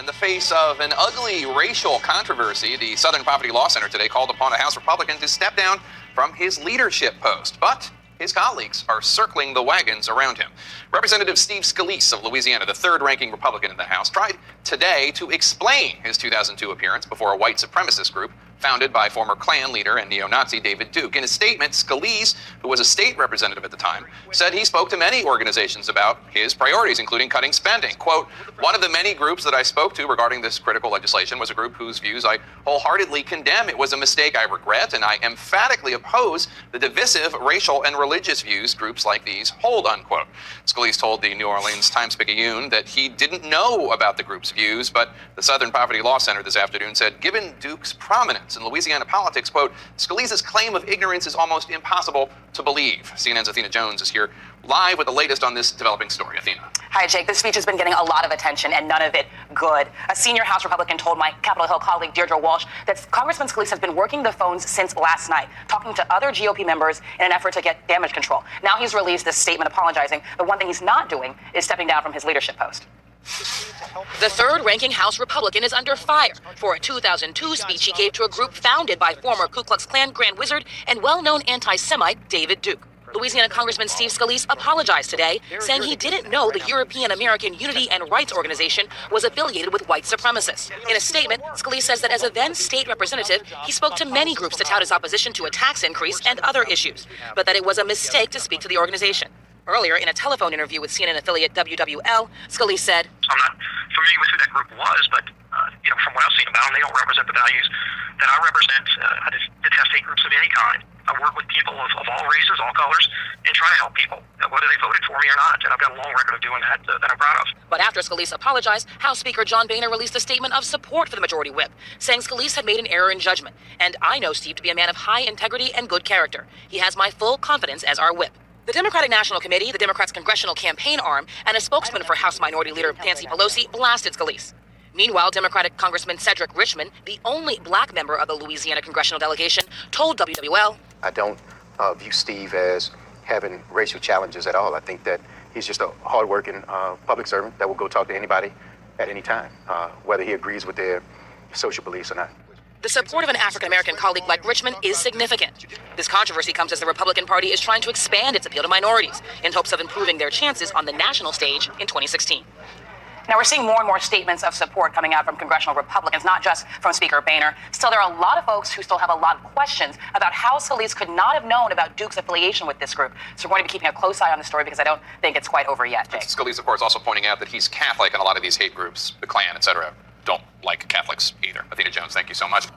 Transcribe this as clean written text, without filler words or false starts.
In the face of an ugly racial controversy, the Southern Poverty Law Center today called upon a House Republican to step down from his leadership post. But his colleagues are circling the wagons around him. Representative Steve Scalise of Louisiana, the third-ranking Republican in the House, tried today to explain his 2002 appearance before a white supremacist group founded by former Klan leader and neo-Nazi David Duke. In a statement, Scalise, who was a state representative at the time, said he spoke to many organizations about his priorities, including cutting spending. Quote, "One of the many groups that I spoke to regarding this critical legislation was a group whose views I wholeheartedly condemn. It was a mistake I regret, and I emphatically oppose the divisive racial and religious views groups like these hold," unquote. Scalise told the New Orleans Times-Picayune that he didn't know about the group's views, but the Southern Poverty Law Center this afternoon said, given Duke's prominence in Louisiana politics, quote, "Scalise's claim of ignorance is almost impossible to believe." CNN's Athena Jones is here live with the latest on this developing story. Athena. Hi, Jake. This speech has been getting a lot of attention, and none of it good. A senior House Republican told my Capitol Hill colleague Deirdre Walsh that Congressman Scalise has been working the phones since last night, talking to other GOP members in an effort to get damage control. Now he's released this statement apologizing. The one thing he's not doing is stepping down from his leadership post. The third-ranking House Republican is under fire for a 2002 speech he gave to a group founded by former Ku Klux Klan Grand Wizard and well-known anti-Semite David Duke. Louisiana Congressman Steve Scalise apologized today, saying he didn't know the European American Unity and Rights Organization was affiliated with white supremacists. In a statement, Scalise says that as a then state representative, he spoke to many groups to tout his opposition to a tax increase and other issues, but that it was a mistake to speak to the organization. Earlier, in a telephone interview with CNN affiliate WWL, Scalise said, "I'm not familiar with who that group was, but from what I've seen about them, they don't represent the values that I represent. I detest hate groups of any kind. I work with people of all races, all colors, and try to help people, whether they voted for me or not. And I've got a long record of doing that that I'm proud of." But after Scalise apologized, House Speaker John Boehner released a statement of support for the Majority Whip, saying Scalise had made an error in judgment. "And I know Steve to be a man of high integrity and good character. He has my full confidence as our whip." The Democratic National Committee, the Democrats' congressional campaign arm, and a spokesman for House Minority Leader Nancy Pelosi blasted Scalise. Meanwhile, Democratic Congressman Cedric Richmond, the only black member of the Louisiana congressional delegation, told WWL, "I don't view Steve as having racial challenges at all. I think that he's just a hardworking public servant that will go talk to anybody at any time, whether he agrees with their social beliefs or not." The support of an African-American colleague like Richmond is significant. This controversy comes as the Republican Party is trying to expand its appeal to minorities in hopes of improving their chances on the national stage in 2016. Now, we're seeing more and more statements of support coming out from congressional Republicans, not just from Speaker Boehner. Still, there are a lot of folks who still have a lot of questions about how Scalise could not have known about Duke's affiliation with this group. So we're going to be keeping a close eye on the story because I don't think it's quite over yet, Jake. Scalise, of course, also pointing out that he's Catholic, and a lot of these hate groups, the Klan, etc., don't like Catholics either. Athena Jones, thank you so much.